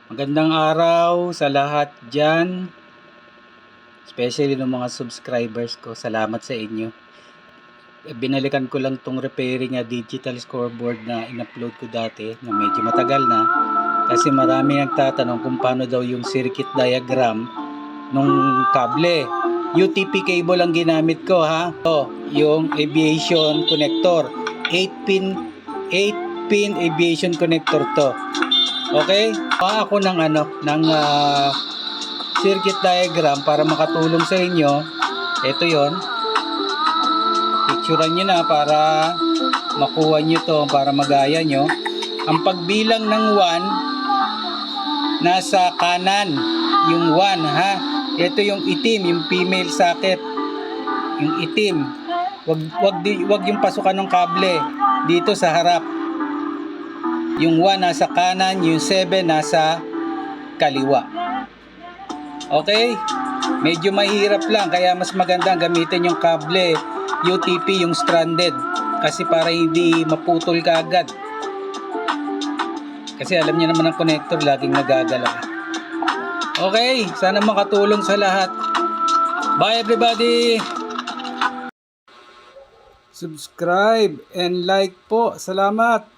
Magandang araw sa lahat dyan, especially ng mga subscribers ko. Salamat sa inyo. Binalikan ko lang tong repairing digital scoreboard na in-upload ko dati na medyo matagal na, kasi marami nagtatanong kung paano daw yung circuit diagram nung kable. UTP cable ang ginamit ko, ha. Yung aviation connector, 8 pin aviation connector to. Okay? Ako ng circuit diagram para makatulong sa inyo. Ito 'yon. Picturean niyo na para makuha niyo to, para magaya niyo. Ang pagbilang ng 1 nasa kanan, yung 1, ha. Ito yung itim, yung female socket. Yung itim. Wag yung pasukan ng kable dito sa harap. Yung 1 nasa kanan, yung 7 nasa kaliwa. Okay? Medyo mahirap lang, kaya mas maganda gamitin yung kable UTP, yung stranded, kasi para hindi maputol ka agad. Kasi alam niyo naman ang connector laging nagagalaw. Okay, sana makatulong sa lahat. Bye everybody! Subscribe and like po. Salamat!